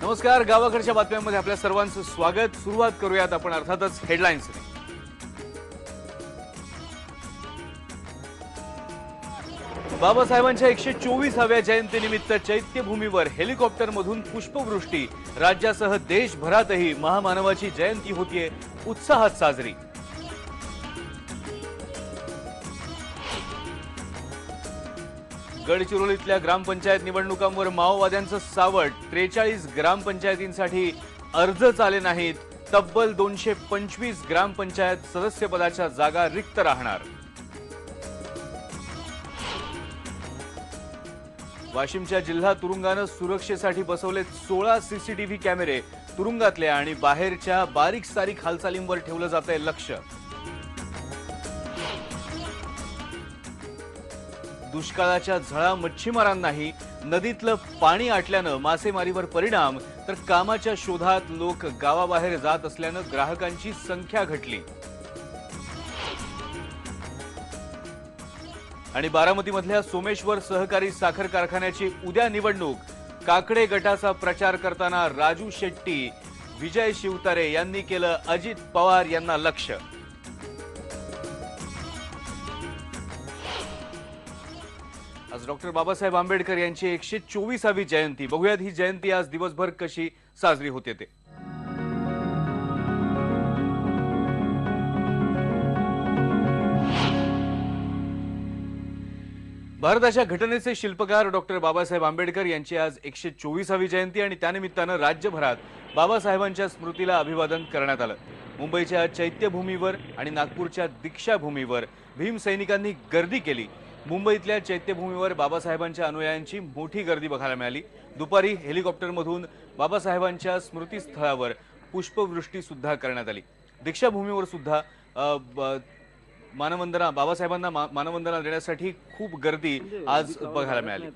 नमस्कार, गावाकडच्या बातम्यांमध्ये आपल्या सर्वांचं स्वागत। सुरुवात करूयात आपण अर्थातच हेडलाईन्स। बाबासाहेबांच्या 124व्या जयंतीनिमित्त चैत्यभूमीवर हेलिकॉप्टरमधून पुष्पवृष्टी। राज्यासह देशभरातही महामानवाची जयंती होतीये उत्साहात साजरी। गडचिरोलीतल्या ग्रामपंचायत निवडणुकांवर माओवाद्यांचं सावट। 43 ग्रामपंचायतींसाठी अर्ज आले नाहीत। तब्बल 225 ग्रामपंचायत सदस्यपदाच्या जागा रिक्त राहणार। वाशिमच्या जिल्हा तुरुंगानं सुरक्षेसाठी बसवले 16 सीसीटीव्ही कॅमेरे। तुरुंगातल्या आणि बाहेरच्या बारीक सारीक हालचालींवर ठेवलं जातंय लक्ष। दुष्काळाच्या झळा मच्छीमारांनाही। नदीतलं पाणी आटल्यानं मासेमारीवर परिणाम, तर कामाच्या शोधात लोक गावाबाहेर जात असल्यानं ग्राहकांची संख्या घटली। आणि बारामतीमधल्या सोमेश्वर सहकारी साखर कारखान्याची उद्या निवडणूक। काकडे गटाचा प्रचार करताना राजू शेट्टी, विजय शिवतारे यांनी केलं अजित पवार यांना लक्ष्य। आज डॉक्टर बाबासाहेब आंबेडकर यांची 124वी जयंती। बघूयात ही जयंती आज दिवसभर कशी साजरी होते ते। भारताच्या घटनेचे शिल्पकार डॉक्टर बाबासाहेब आंबेडकर यांची आज 124वी जयंती आणि त्यानिमित्तानं राज्यभरात बाबासाहेबांच्या स्मृतीला अभिवादन करण्यात आलं। मुंबईच्या चैत्यभूमीवर आणि नागपूरच्या दीक्षाभूमीवर भीमसैनिकांनी गर्दी केली। मुंबईतल्या चैत्यभूमीवर बाबासाहेबांच्या अनुयायांची मोठी गर्दी बघायला मिळाली। दुपारी हेलिकॉप्टरमधून बाबासाहेबांच्या स्मृतीस्थळावर पुष्पवृष्टी सुद्धा करण्यात आली। दीक्षाभूमीवर सुद्धा मानवंदना बाबासाहेबांना मानवंदना देण्यासाठी खूप गर्दी आज बघायला मिळाली।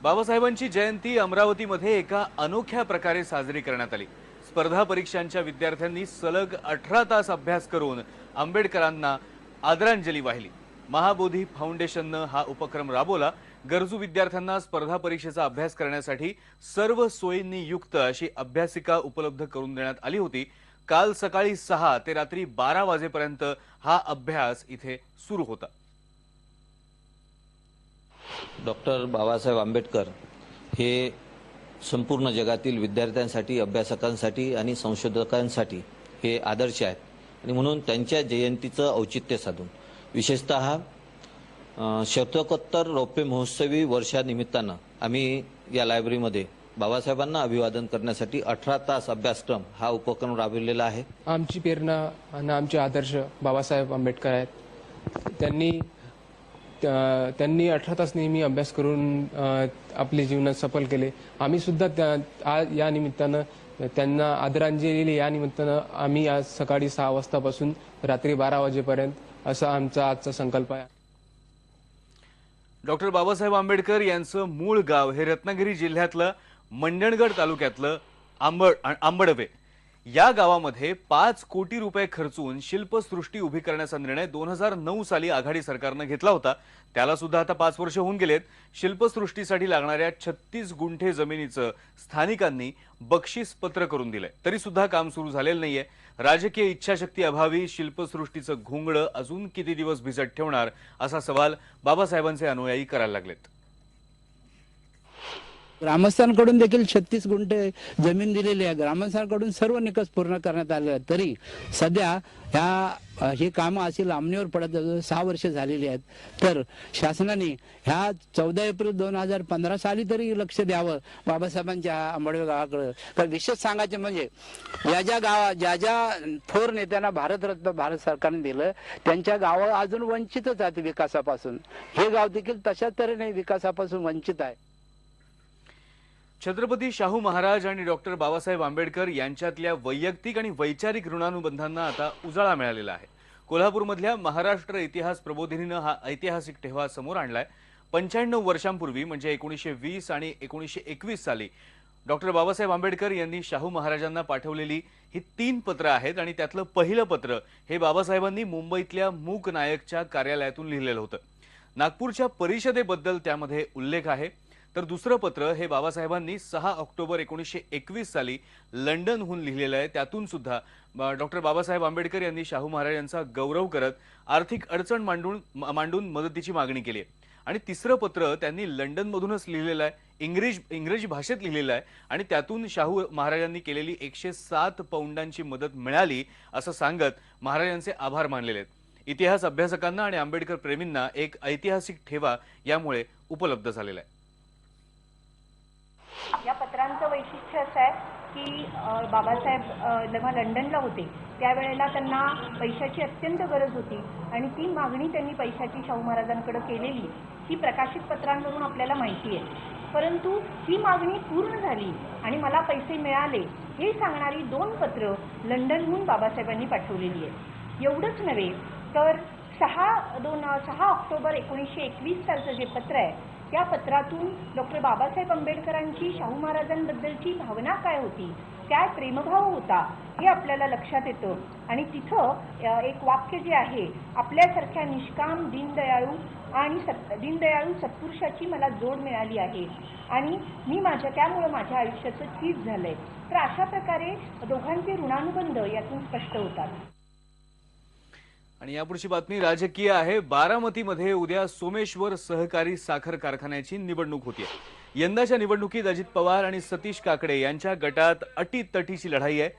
बाबासाहेबांची जयंती अमरावतीमध्ये एका अनोख्या प्रकारे साजरी करण्यात आली। स्पर्धा परीक्षांच्या विद्यार्थ्यांनी सलग 18 तास अभ्यास करून आंबेडकरांना आदरांजली वाहिली। महाबोधी फाउंडेशनने हा उपक्रम राबवला। गरजू विद्यार्थ्यांना स्पर्धा परीक्षेचा अभ्यास करण्यासाठी सर्व सोयींनी युक्त अशी अभ्यासिका उपलब्ध करून देण्यात आली होती। काल सकाळी 6 ते रात्री 12 वाजेपर्यंत हा अभ्यास इथे सुरू होता। डॉक्टर बाबासाहेब आंबेडकर हे संपूर्ण जगातील विद्यार्थ्यांसाठी, अभ्यासकांसाठी आणि संशोधकांसाठी हे आदर्श आहेत आणि म्हणून त्यांच्या जयंतीचं औचित्य साधून विशेषतः शतकोत्तर रौप्य महोत्सवी वर्षानिमित्तानं आम्ही या लायब्ररीमध्ये बाबासाहेबांना अभिवादन करण्यासाठी 18 तास अभ्यासक्रम हा उपक्रम राबविलेला आहे। आमची प्रेरणा आणि आमचे आदर्श बाबासाहेब आंबेडकर आहेत। त्यांनी 18 तास नेहमी अभ्यास करून आपले जीवनात सफल केले। आम्ही सुद्धा या निमित्तानं त्यांना आदरांजली या निमित्तानं आम्ही आज सकाळी 6 वाजतापासून रात्री 12 वाजेपर्यंत असा आमचा आजचा संकल्प आहे। डॉक्टर बाबासाहेब आंबेडकर यांचं मूळ गाव हे रत्नागिरी जिल्ह्यातलं मंडणगड तालुक्यातलं आंबडवे या गावामध्ये 5 कोटी रुपये खर्चून शिल्पसृष्टी उभी करण्याचा निर्णय 2009 साली आघाडी सरकारने घेतला होता। त्याला सुद्धा आता 5 वर्ष होऊन गेलेत। शिल्पसृष्टीसाठी लागणाऱ्या 36 गुंठे जमिनीचं स्थानिकांनी बक्षीस पत्र करून दिलंय, तरी सुद्धा काम सुरू झालेलं नाहीये। राजकीय इच्छाशक्ती अभावी शिल्पसृष्टीचं घोंगडं अजून किती दिवस भिजत ठेवणार असा सवाल बाबासाहेबांचे अनुयायी करायला लागलेत। ग्रामस्थांकडून देखील 36 गुंठे जमीन दिलेली आहे। ग्रामस्थांकडून सर्व निकष पूर्ण करण्यात आले आहेत, तरी सध्या ही कामं अशी लांबणीवर पडत 6 वर्ष झालेली आहेत। तर शासनाने ह्या 14 एप्रिल 2015 साली तरी लक्ष द्यावं बाबासाहेबांच्या आंबडवे गावाकडे। तर विशेष सांगायचे म्हणजे ज्या थोर नेत्यांना भारतरत्न भारत सरकारने दिलं त्यांच्या गाव अजून वंचितच आहेत विकासापासून। हे गाव देखील तशाच तऱ्हेने विकासापासून वंचित आहे। छत्रपती शाहू महाराज आणि डॉक्टर बाबासाहेब आंबेडकर यांच्यातल्या वैयक्तिक आणि वैचारिक ऋणानुबंधांना आता उजाळा मिळालेला आहे। कोल्हापूरमधल्या महाराष्ट्र इतिहास प्रबोधिनीनं हा ऐतिहासिक ठेवा समोर आणलाय। 95 वर्षांपूर्वी म्हणजे 1920 आणि 1921 साली डॉक्टर बाबासाहेब आंबेडकर यांनी शाहू महाराजांना पाठवलेली ही 3 पत्र आहेत आणि त्यातलं पहिलं पत्र हे बाबासाहेबांनी मुंबईतल्या मूक नायकच्या कार्यालयातून लिहिलेलं होतं। नागपूरच्या परिषदेबद्दल त्यामध्ये उल्लेख आहे. तर दुसरं पत्र हे बाबासाहेबांनी 6 ऑक्टोबर 1921 साली लंडनहून लिहिलेलं आहे. त्यातून सुद्धा डॉक्टर बाबासाहेब आंबेडकर यांनी शाहू महाराज यांचा गौरव करत आर्थिक अडचण मांडून मदतीची मागणी केली आहे. आणि तिसरं पत्र त्यांनी लंडनमधूनच लिहिलेलं आहे, इंग्रजी भाषेत लिहिलेलं आहे आणि त्यातून शाहू महाराजांनी केलेली 107 पौंडांची मदत मिळाली असं सांगत महाराजांचे आभार मानलेले आहेत. इतिहास अभ्यासकांना आणि आंबेडकर प्रेमींना एक ऐतिहासिक ठेवा यामुळे उपलब्ध झालेला आहे. या पत्रांचं वैशिष्ट्य असं आहे की बाबासाहेब जेव्हा लंडनला होते त्यावेळेला त्यांना पैशाची अत्यंत गरज होती आणि ती मागणी त्यांनी पैशाची शाहू महाराजांकडे केलेली ही प्रकाशित पत्रांवरून आपल्याला माहिती आहे. परंतु ही मागणी पूर्ण झाली आणि मला पैसे मिळाले हे सांगणारी 2 पत्र लंडनहून बाबासाहेबांनी पाठवलेली आहेत. एवढंच नव्हे तर 6 ऑक्टोबर 1921 सालचं जे पत्र आहे त्या पत्रातून डॉक्टर बाबासाहेब आंबेडकरांची शाहू महाराजांबद्दलची भावना काय होती, काय प्रेमभाव होता हे आपल्याला लक्षात येतं. आणि तिथं एक वाक्य जे आहे, आपल्यासारख्या निष्काम दीनदयाळू सत्पुरुषाची मला जोड मिळाली आहे आणि त्यामुळे माझ्या आयुष्याचं चीज झालंय. तर अशा प्रकारे दोघांचे ऋणानुबंध यातून स्पष्ट होतात. आणि यापुढची बातमी राजकीय आहे. बारामतीमध्ये उद्या सोमेश्वर सहकारी साखर कारखान्याची निवडणूक होतीये. यंदाच्या निवडणुकीत अजित पवार आणि सतीश काकडे यांच्या गटात अटीतटीची लढाई आहे.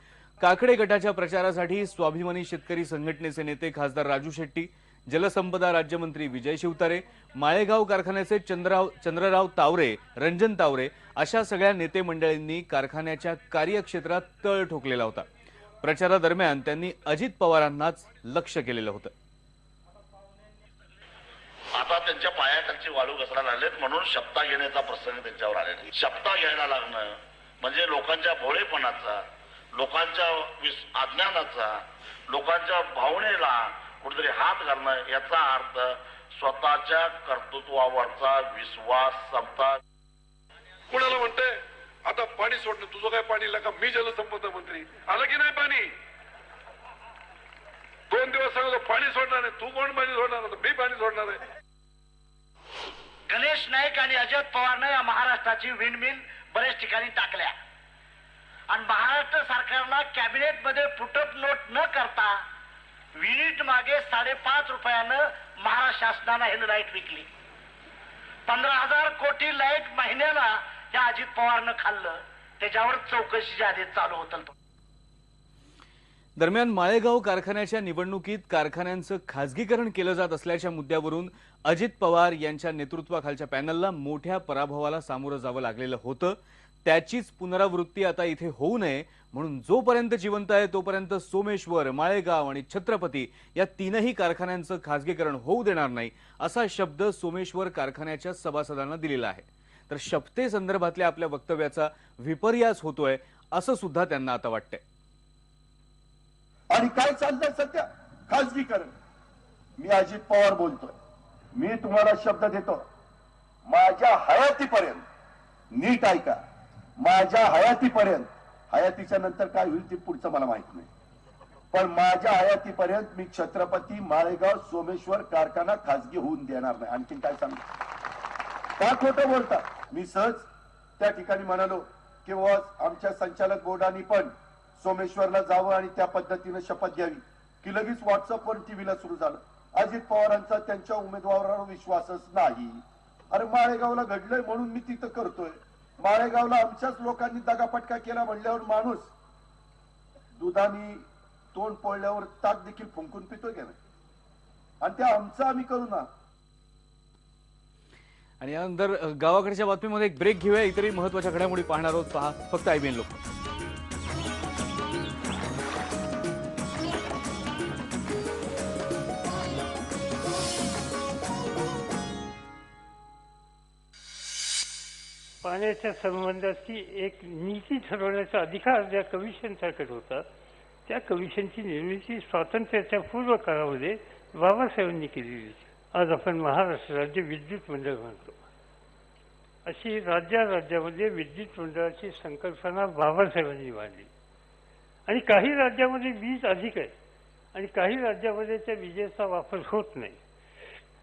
काकडे गटाच्या प्रचारासाठी स्वाभिमानी शेतकरी संघटनेचे नेते खासदार राजू शेट्टी, जलसंपदा राज्यमंत्री विजय शिवतारे, माळेगाव कारखान्याचे चंद्रराव तावरे, रंजन तावरे अशा सगळ्या नेते मंडळींनी कारखान्याच्या कार्यक्षेत्रात तळ ठोकलेला होता. प्रचारादरम्यान त्यांनी अजित पवारांनाच लक्ष केलेलं होतं. आता त्यांच्या पायाखालची वाळू घसरायला लागलेत म्हणून शपथा घेण्याचा प्रसंग त्यांच्यावर आलेला आहे. शपथा घ्यायला लागणं म्हणजे लोकांच्या भोळेपणाचा, लोकांच्या अज्ञानाचा, लोकांच्या भावनेला कुठेतरी हात घालणं याचा अर्थ स्वतःच्या कर्तृत्वावरचा विश्वास संपता. कोणाला म्हणते आता पाणी सोडणं, तुझं काय पाणी लका, मी जलसंपदा मंत्री, आलं की नाही पाणी? 2 दिवस सांगतो पाणी सोडणार आहे, तू कोण पाणी सोडणार? मी पाणी सोडणार आहे. गणेश नाईक आणि अजित पवारने या महाराष्ट्राची विंडमिल बरेच ठिकाणी टाकल्या आणि महाराष्ट्र सरकारला कॅबिनेट मध्ये फुटअप नोट न करता युनिट मागे 5.5 रुपयानं महाराष्ट्र शासनानं हे लाईट विकली. 15,000 कोटी लाईट महिन्याला त्या अजित पवारनं खाल्लं. त्याच्यावर चौकशी आधी चालू होतं. दरम्यान माळेगाव कारखान्याच्या निवडणुकीत कारखान्यांचं खासगीकरण केलं जात असल्याच्या मुद्द्यावरून अजित पवार यांच्या नेतृत्वाखालच्या पॅनलला मोठ्या पराभवाला सामोरं जावं लागलेलं होतं. त्याचीच पुनरावृत्ती आता इथे होऊ नये म्हणून जोपर्यंत जिवंत आहे तोपर्यंत सोमेश्वर, माळेगाव आणि छत्रपती या 3ही कारखान्यांचं खासगीकरण होऊ देणार नाही असा शब्द सोमेश्वर कारखान्याच्या सभासदांना दिलेला आहे. तर शपथेसंदर्भातल्या आपल्या वक्तव्याचा विपर्यास होतोय असं सुद्धा त्यांना आता वाटतंय. आणि काय चाललंय सध्या? खासगीकरण. मी अजित पवार बोलतोय. मी तुम्हाला शब्द देतो, माझ्या हयातीपर्यंत, नीट ऐका, माझ्या हयातीपर्यंत, हयातीच्या नंतर काय होईल ते पुढचं मला माहित नाही, पण माझ्या हयातीपर्यंत मी छत्रपती, माळेगाव, सोमेश्वर कारखाना खासगी होऊन देणार नाही. आणखीन काय सांगू? का खोटं बोलता? मी सहज त्या ठिकाणी म्हणालो की आमच्या संचालक बोर्डाने पण सोमेश्वरला जावं आणि त्या पद्धतीने शपथ घ्यावी की लगेच व्हॉट्सअपवर टीव्हीला सुरू झालं. अजित पवारांचा त्यांच्या उमेदवारावर विश्वासच नाही. अरे माळेगावला घडलंय म्हणून मी तिथं करतोय. माळेगावला आमच्याच लोकांनी दगापटका केला म्हणल्यावर माणूस दुधाने तोंड पोळल्यावर ताक देखील फुंकून पितोय का नाही? आणि ते आमचं आम्ही करू ना. आणि यानंतर गावाकडच्या बातमीमध्ये एक ब्रेक घेऊया. इतरही महत्वाच्या घडामोडी पाहणार आहोत. पहा फक्त IBN लोक. पाण्याच्या संबंधाची एक नीती ठरवण्याचा अधिकार ज्या कमिशनच्याकडे होता त्या कमिशनची निर्मिती स्वातंत्र्याच्या पूर्व काळामध्ये बाबासाहेबांनी केलेली. आज आपण महाराष्ट्र राज्य विद्युत मंडळ म्हणतो. अशी राज्यामध्ये विद्युत मंडळाची संकल्पना बाबासाहेबांनी मांडली. आणि काही राज्यामध्ये वीज अधिक आहे आणि काही राज्यामध्ये त्या विजेचा वापर होत नाही.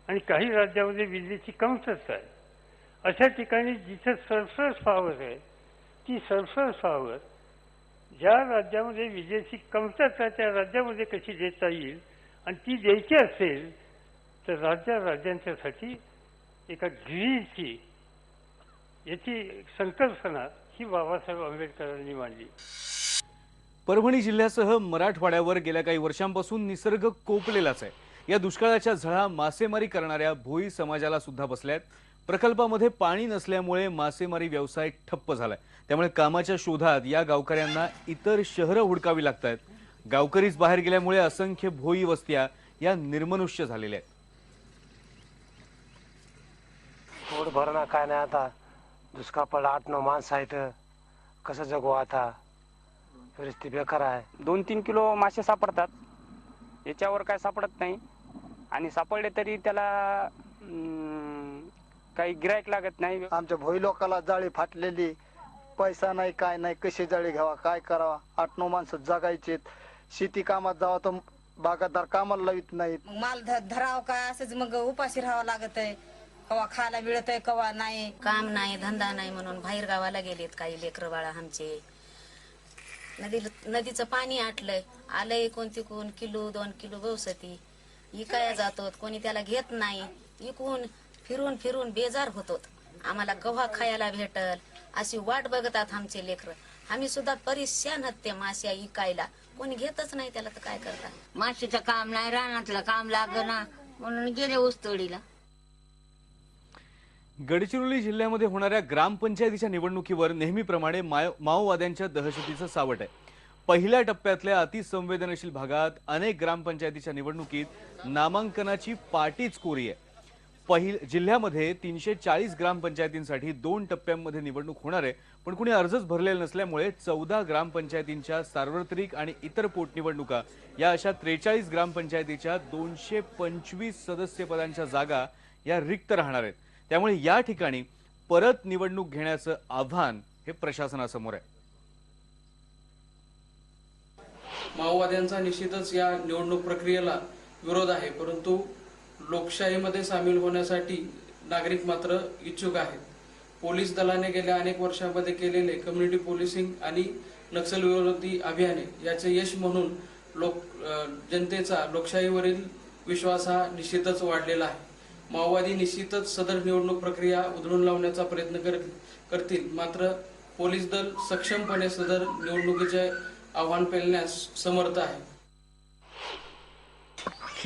आणि काही राज्यामध्ये विजेची कमतरता आहे. अशा ठिकाणी जिथे सरप्लस पॉवर आहे ती सरप्लस पॉवर ज्या राज्यामध्ये विजेची कमतरता त्या राज्यामध्ये कशी देता येईल आणि ती द्यायची असेल तर राज्यांच्यासाठी एका ग्रीडची याची संकल्पना ही बाबासाहेब आंबेडकरांनी मांडली. परभणी जिल्ह्यासह मराठवाड्यावर गेल्या काही वर्षांपासून निसर्ग कोपलेलाच आहे. या दुष्काळाच्या झळा मासेमारी करणाऱ्या भोई समाजाला सुद्धा बसल्यात. प्रकल्पामध्ये पाणी नसल्यामुळे मासेमारी व्यवसाय ठप्प झालाय. त्यामुळे कामाच्या शोधात या गावकऱ्यांना इतर शहरं हुडकावी लागतात. गावकरीच बाहेर गेल्यामुळे असंख्य भोई वस्त्या या निर्मनुष्य झालेल्या आहेत. पोट भरणं काय नाही आता. दुष्काळ पडला, 8-9 माणसं आहेत, कसं जगू आता, परिस्थिती बेकार आहे. 2-3 किलो मासे सापडतात, याच्यावर काय सापडत नाही. आणि सापडले तरी त्याला काही गिरायक लागत नाही. आमच्या भोई लोकाला जाळी फाटलेली, पैसा नाही काय नाही, कशी जाळी घ्यावा, काय करावा. 8-9 माणसं जगायचे. शेती कामात जावं तर बागायतदार कामाला लावित नाहीत. माल धराव काय असंच मग उपाशी राहावं लागत आहे. कवा खायला मिळत आहे कवा नाही. काम नाही, धंदा नाही म्हणून बाहेर गावाला गेलेत काही लेकर बाळा आमचे. नदीचं पाणी आटलंय, आलंय कोणती कोण किलो 2 किलो गवसती इकाया जातो, कोणी त्याला घेत नाही. इकून फिरून फिरून बेजार होतो. आम्हाला कव्हा खायला भेटल अशी वाट बघतात आमचे लेकर. आम्ही सुद्धा परेशान आहोत त्या माश्या इकायला, कोणी घेतच नाही त्याला. तर काय करता, माशीचं काम नाही, रानातलं काम लागना म्हणून गेले ऊसतोडीला. गडचिरोली जिल्ह्यामध्ये होणाऱ्या ग्रामपंचायतीच्या निवडणुकीवर नेहमीप्रमाणे माओवाद्यांच्या दहशतीचं सावट आहे. पहिल्या टप्प्यातल्या अतिसंवेदनशील भागात अनेक ग्रामपंचायतीच्या निवडणुकीत नामांकनाची पाटीच कोरी आहे. जिल्ह्यामध्ये 340 ग्रामपंचायतींसाठी 2 टप्प्यांमध्ये निवडणूक होणार आहे. पण कुणी अर्जच भरलेला नसल्यामुळे 14 ग्रामपंचायतींच्या सार्वत्रिक आणि इतर पोटनिवडणुका या अशा 43 ग्रामपंचायतीच्या 225 सदस्यपदांच्या जागा या रिक्त राहणार आहेत. त्यामुळे या ठिकाणी परत निवडणूक घेण्याचं आव्हान हे प्रशासनासमोर आहे. माओवाद्यांचा निश्चितच या निवडणूक प्रक्रियेला विरोध आहे, परंतु लोकशाहीमध्ये सामील होण्यासाठी नागरिक मात्र इच्छुक आहेत. पोलीस दलाने गेल्या अनेक वर्षांमध्ये केलेले कम्युनिटी पोलिसिंग आणि नक्षल विरोधी अभियाने याचे यश म्हणून जनतेचा लोकशाहीवरील विश्वास हा निश्चितच वाढलेला आहे. माओवादी निश्चितच सदर निवडणूक प्रक्रिया उधळून लावण्याचा प्रयत्न करतील, मात्र पोलीस दल सक्षमपणे सदर निवडणुकीचे आव्हान पेलण्यास समर्थ आहे.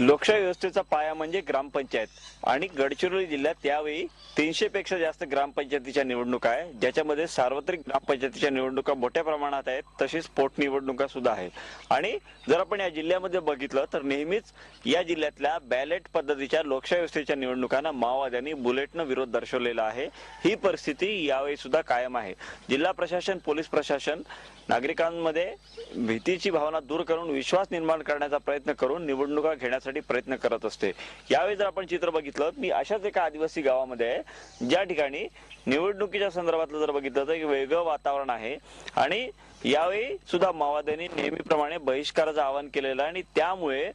लोकशाही व्यवस्थेचा पाया म्हणजे ग्रामपंचायत आणि गडचिरोली जिल्ह्यात यावेळी 300 पेक्षा जास्त ग्रामपंचायतीच्या निवडणुका आहे, ज्याच्यामध्ये सार्वत्रिक ग्रामपंचायतीच्या निवडणुका मोठ्या प्रमाणात आहेत, तसेच पोटनिवडणुका सुद्धा आहेत. आणि जर आपण या जिल्ह्यामध्ये बघितलं तर नेहमीच या जिल्ह्यातल्या बॅलेट पद्धतीच्या लोकशाही व्यवस्थेच्या निवडणुकांना माओवाद्यांनी बुलेटनं विरोध दर्शवलेला आहे. ही परिस्थिती यावेळी सुद्धा कायम आहे. जिल्हा प्रशासन, पोलीस प्रशासन नागरिकांमध्ये भीतीची भावना दूर करून विश्वास निर्माण करण्याचा प्रयत्न करून निवडणुका घेण्यासाठी प्रयत्न करत असते. यावेळी जर आपण चित्र बघितलं, मी अशाच एका आदिवासी गावामध्ये आहे ज्या ठिकाणी निवडणुकीच्या संदर्भातलं जर बघितलं तर एक वेगळं वातावरण आहे. आणि यावेळी सुद्धा माओवाद्यांनी नेहमीप्रमाणे बहिष्काराचं आवाहन केलेलं आहे आणि त्यामुळे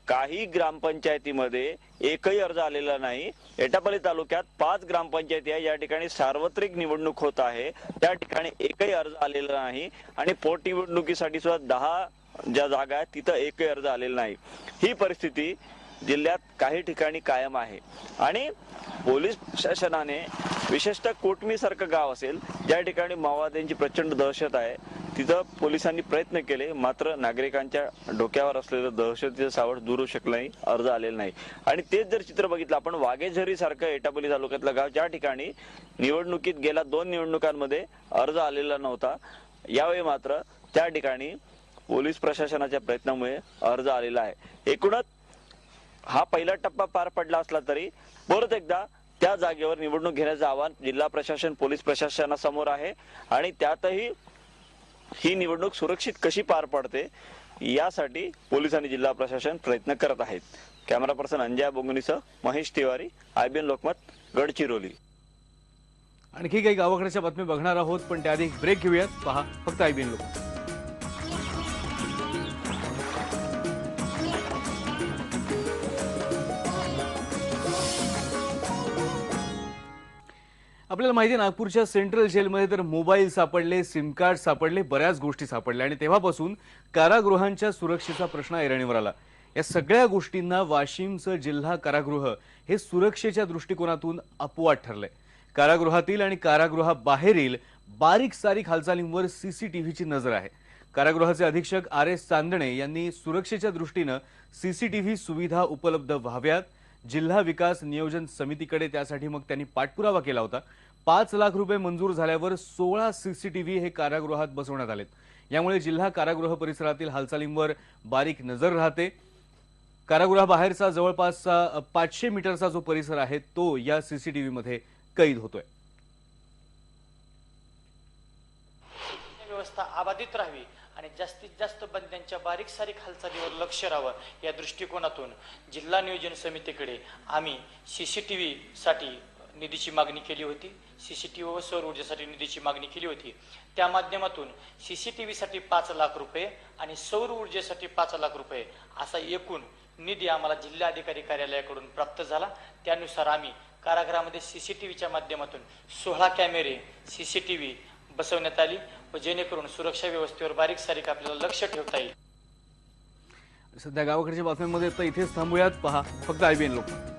काही ग्रामपंचायतीमध्ये एकही अर्ज आलेला नाही. एटापल्ली तालुक्यात 5 ग्रामपंचायती आहे, या ठिकाणी सार्वत्रिक निवडणूक होत आहे, त्या ठिकाणी एकही अर्ज आलेला नाही. आणि पोटनिवडणुकीसाठी सुद्धा 10 ज्या जागा आहेत तिथं एकही अर्ज आलेला नाही. ही परिस्थिती जिल्ह्यात काही ठिकाणी कायम आहे. आणि पोलीस प्रशासनाने विशेषतः कोटमी सारखं गाव असेल ज्या ठिकाणी माओवाद्यांची प्रचंड दहशत आहे, तिथं पोलिसांनी प्रयत्न केले, मात्र नागरिकांच्या डोक्यावर असलेलं दहशतीचं सावट दूर होऊ शकलं नाही, अर्ज आलेला नाही. आणि तेच जर चित्र बघितलं आपण वाघेझरी सारखं एटापल्ली तालुक्यातलं गाव ज्या ठिकाणी निवडणुकीत गेल्या 2 निवडणुकांमध्ये अर्ज आलेला नव्हता, यावेळी मात्र त्या ठिकाणी पोलीस प्रशासनाच्या प्रयत्नामुळे अर्ज आलेला आहे. एकूणच हा पहिला टप्पा पार पडला असला तरी परत एकदा त्या जागेवर निवडणूक घेण्याचं आव्हान जिल्हा प्रशासन, पोलीस प्रशासनासमोर आहे. आणि त्यातही ही निवडणूक सुरक्षित कशी पार पडते यासाठी पोलीस आणि जिल्हा प्रशासन प्रयत्न करत आहेत. कॅमेरा पर्सन अंजय बोंगनीसह महेश तिवारी, IBN लोकमत, गडचिरोली. आणखी काही गावाकडच्या बातमी बघणार आहोत, पण त्याआधी ब्रेक घेऊयात. पहा फक्त IBN लोकमत. आपल्याला माहिती आहे नागपूरच्या सेंट्रल जेलमध्ये तर मोबाईल सापडले, सिम कार्ड सापडले, बऱ्याच गोष्टी सापडल्या आणि तेव्हापासून कारागृहांच्या सुरक्षेचा प्रश्न ऐरणीवर आला. या सगळ्या गोष्टींना वाशिमचं जिल्हा कारागृह हे सुरक्षेच्या दृष्टिकोनातून अपवाद ठरलंय. कारागृहातील आणि कारागृहाबाहेरील बारीक सारीक हालचालींवर सीसीटीव्हीची नजर आहे. कारागृहाचे अधीक्षक RS चांदणे यांनी सुरक्षेच्या दृष्टीनं सीसीटीव्ही सुविधा उपलब्ध व्हाव्यात. जिल्हा विकास नियोजन समितीकडे त्यासाठी मग त्यांनी पाठपुरावा केला होता. 5 लाख रुपये मंजूर झाल्यावर 16 सीसीटीव्ही हे कारागृहात बसवण्यात आलेत. यामुळे जिल्हा कारागृह परिसरातील हालचालींवर बारीक नजर राहते. कारागृहाबाहेरचा जवळपास 500 मीटरचा जो परिसर आहे तो या सीसीटीव्ही मध्ये कैद होतोय. व्यवस्था अबाधित राहावी आणि जास्तीत जास्त बंद्यांच्या बारीक सारीक हालचालीवर लक्ष राहावं या दृष्टिकोनातून जिल्हा नियोजन समितीकडे आम्ही सीसीटीव्ही साठी निधीची मागणी केली होती. सीसीटीव्ही व सौर ऊर्जेसाठी निधीची मागणी केली होती. त्या माध्यमातून सीसीटीव्ही साठी 5 लाख रुपये आणि सौर ऊर्जेसाठी 5 लाख रुपये असा एकूण निधी आम्हाला जिल्हाधिकारी कार्यालयाकडून प्राप्त झाला. त्यानुसार आम्ही कारागृहामध्ये सीसीटीव्हीच्या माध्यमातून 16 कॅमेरे सीसीटीव्ही बसवण्यात आली व जेणेकरून सुरक्षा व्यवस्थेवर बारीक सारीक आपल्याला लक्ष ठेवता येईल. सध्या गावाकडच्या बातम्यांमध्ये आता इथेच थांबूयात. पहा फक्त IBN लोकमत.